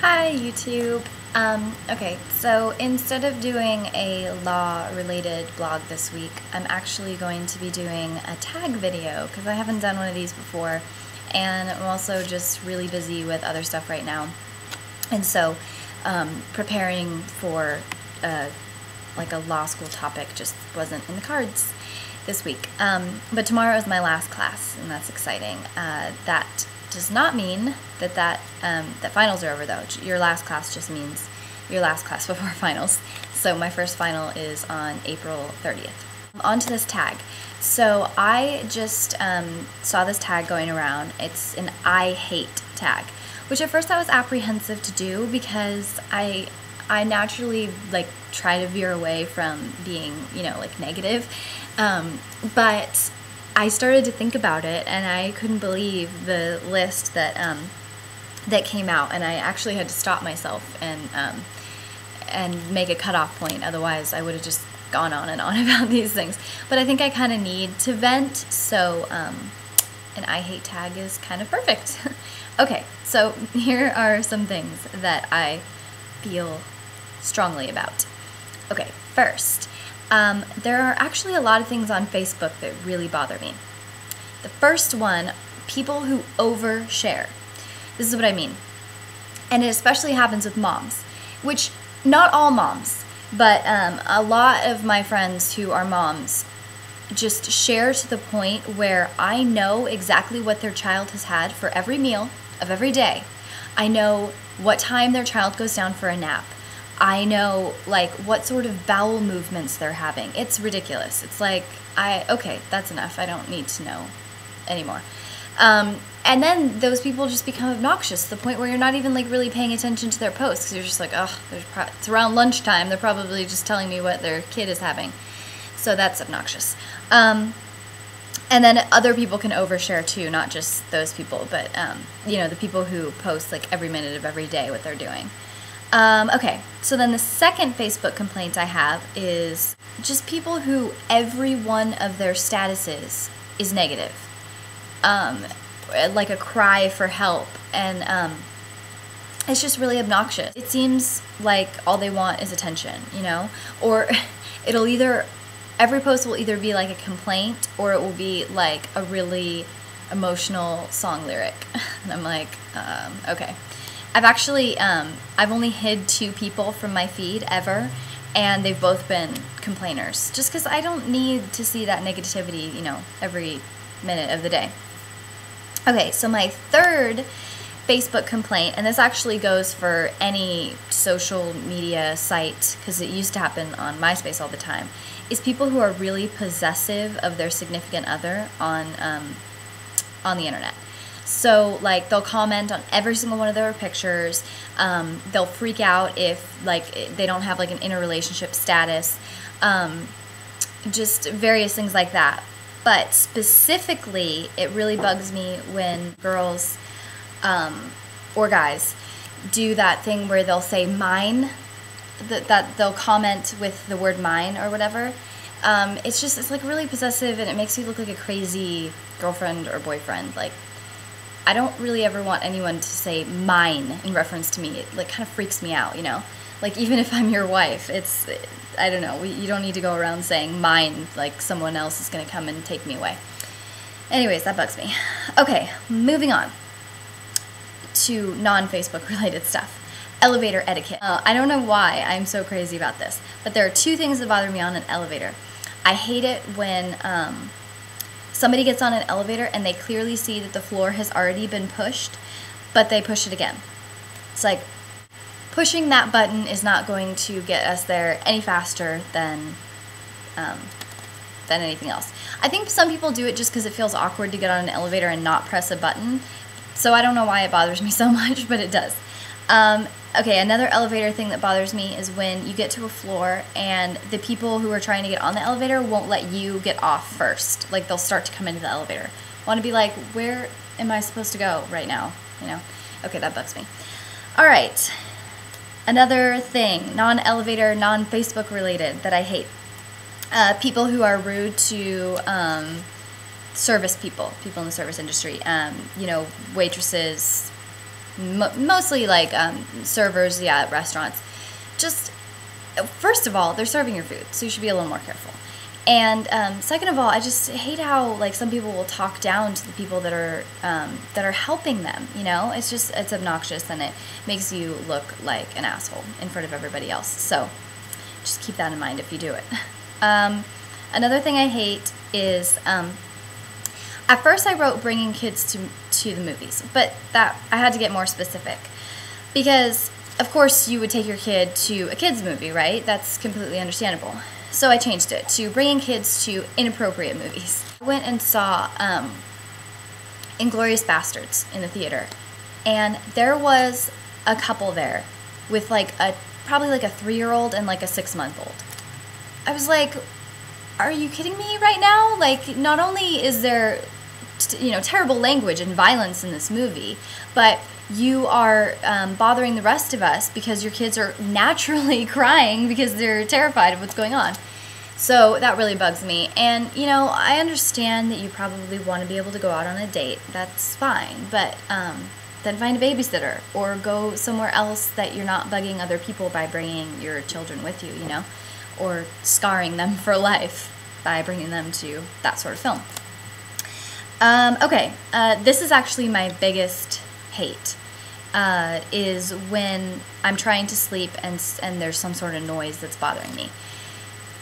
Hi YouTube. Okay, so instead of doing a law-related blog this week, I'm actually going to be doing a tag video because I haven't done one of these before, and I'm also just really busy with other stuff right now. And so preparing for like a law school topic just wasn't in the cards this week. But tomorrow is my last class, and that's exciting. That does not mean that finals are over, though. Your last class just means your last class before finals. So my first final is on April 30th. On to this tag. So I just saw this tag going around. It's an I hate tag, which at first I was apprehensive to do because I naturally like try to veer away from being, like negative. But I started to think about it, and I couldn't believe the list that that came out, and I actually had to stop myself and make a cutoff point. Otherwise, I would have just gone on and on about these things. But I think I kind of need to vent, so an I hate tag is kind of perfect. Okay, so here are some things that I feel strongly about. Okay, first, there are actually a lot of things on Facebook that really bother me. The first one, people who overshare. This is what I mean. And it especially happens with moms, which not all moms, but a lot of my friends who are moms just share to the point where I know exactly what their child has had for every meal of every day. I know what time their child goes down for a nap. I know, like, what sort of bowel movements they're having. It's ridiculous. It's like, okay, that's enough. I don't need to know anymore. And then those people just become obnoxious to the point where you're not even, like, really paying attention to their posts because you're just like, oh, it's around lunchtime. They're probably just telling me what their kid is having. So that's obnoxious. And then other people can overshare, too, not just those people, but, the people who post, like, every minute of every day what they're doing. Okay, so then the second Facebook complaint I have is just people who every one of their statuses is negative. Like a cry for help, and it's just really obnoxious. It seems like all they want is attention, or every post will either be like a complaint or it will be like a really emotional song lyric. And I'm like, okay. I've actually, I've only hid 2 people from my feed ever, and they've both been complainers. Just because I don't need to see that negativity, every minute of the day. Okay, so my third Facebook complaint, and this actually goes for any social media site, because it used to happen on MySpace all the time, is people who are really possessive of their significant other on the internet. So, like, they'll comment on every single one of their pictures. They'll freak out if, like, they don't have, like, an interrelationship status. Just various things like that. But specifically, it really bugs me when girls or guys do that thing where they'll say mine, that they'll comment with the word mine or whatever. It's like really possessive, and it makes you look like a crazy girlfriend or boyfriend. Like, I don't really ever want anyone to say mine in reference to me. It, like, kind of freaks me out, Like, even if I'm your wife, I don't know, you don't need to go around saying mine like someone else is going to come and take me away. Anyways, that bugs me. Okay, moving on to non-Facebook related stuff. Elevator etiquette. I don't know why I'm so crazy about this, but there are 2 things that bother me on an elevator. I hate it when somebody gets on an elevator and they clearly see that the floor has already been pushed, but they push it again. It's like, pushing that button is not going to get us there any faster than anything else. I think some people do it just because it feels awkward to get on an elevator and not press a button. So I don't know why it bothers me so much, but it does. Okay, another elevator thing that bothers me is when you get to a floor and the people who are trying to get on the elevator won't let you get off first. Like, they'll start to come into the elevator. I want to be like, where am I supposed to go right now? Okay, that bugs me. All right. Another thing, non-elevator, non-Facebook related, that I hate. People who are rude to service people in the service industry. Waitresses, mostly like servers, yeah, at restaurants. Just, first of all, they're serving your food, so you should be a little more careful. And second of all, I just hate how like some people will talk down to the people that are helping them. You know, it's obnoxious, and it makes you look like an asshole in front of everybody else. So just keep that in mind if you do it. Another thing I hate is at first I wrote bringing kids to the movies, but that I had to get more specific because of course you would take your kid to a kids movie, right? That's completely understandable. So I changed it to bringing kids to inappropriate movies. I went and saw Inglourious Bastards in the theater, and there was a couple there with like probably like a 3-year-old and like a 6-month-old. I was like, are you kidding me right now? Like, not only is there terrible language and violence in this movie, but you are bothering the rest of us because your kids are naturally crying because they're terrified of what's going on. So that really bugs me. And, I understand that you probably want to be able to go out on a date. That's fine. But then find a babysitter or go somewhere else that you're not bugging other people by bringing your children with you, or scarring them for life by bringing them to that sort of film. Okay, this is actually my biggest hate, is when I'm trying to sleep and there's some sort of noise that's bothering me.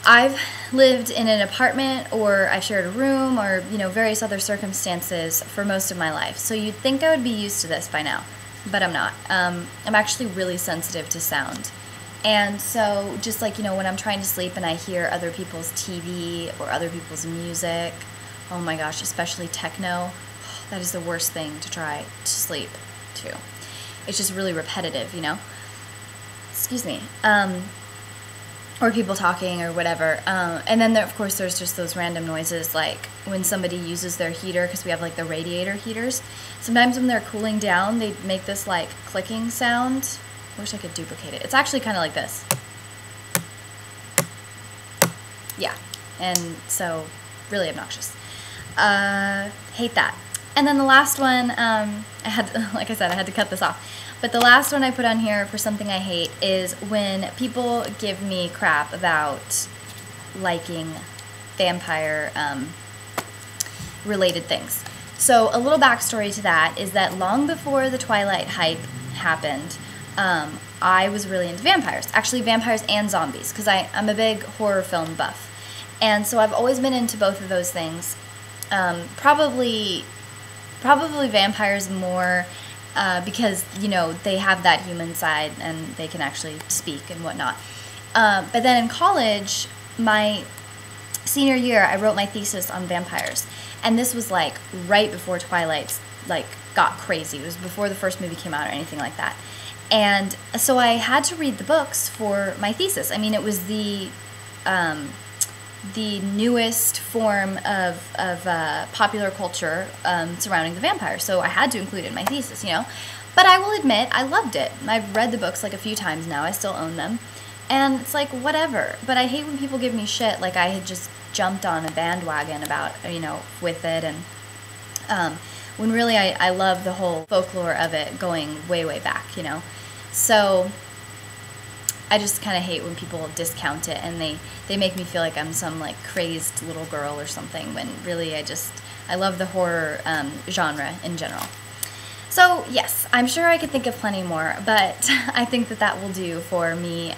I've lived in an apartment, or I shared a room, or various other circumstances for most of my life, so you'd think I would be used to this by now, but I'm not. I'm actually really sensitive to sound. And so just like, when I'm trying to sleep and I hear other people's TV or other people's music, oh my gosh, especially techno, that is the worst thing to try to sleep to. It's just really repetitive, Excuse me. Or people talking or whatever. And then, of course, there's just those random noises, like when somebody uses their heater, because we have like the radiator heaters. Sometimes when they're cooling down, they make this like clicking sound. I wish I could duplicate it. It's actually kind of like this. Yeah, and so really obnoxious. Hate that. And then the last one, like I said, I had to cut this off. But the last one I put on here for something I hate is when people give me crap about liking vampire related things. So a little backstory to that is that long before the Twilight hype happened, I was really into vampires. Actually, vampires and zombies, because I'm a big horror film buff. And so I've always been into both of those things. Probably vampires more because, they have that human side and they can actually speak and whatnot. But then in college, my senior year, I wrote my thesis on vampires. And this was like right before Twilight got crazy. It was before the first movie came out or anything like that. And so I had to read the books for my thesis. I mean, it was the newest form of popular culture surrounding the vampire, so I had to include it in my thesis, But I will admit, I loved it. I've read the books like a few times now. I still own them. And it's like, whatever. But I hate when people give me shit like I had just jumped on a bandwagon about, with it. And when really I love the whole folklore of it going way, way back, So I just kind of hate when people discount it and they make me feel like I'm some like crazed little girl or something, when really I love the horror genre in general. So yes, I'm sure I could think of plenty more, but I think that will do for me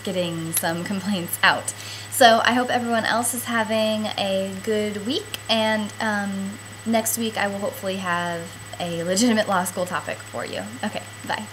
getting some complaints out. So I hope everyone else is having a good week, and next week I will hopefully have a legitimate law school topic for you. Okay, bye.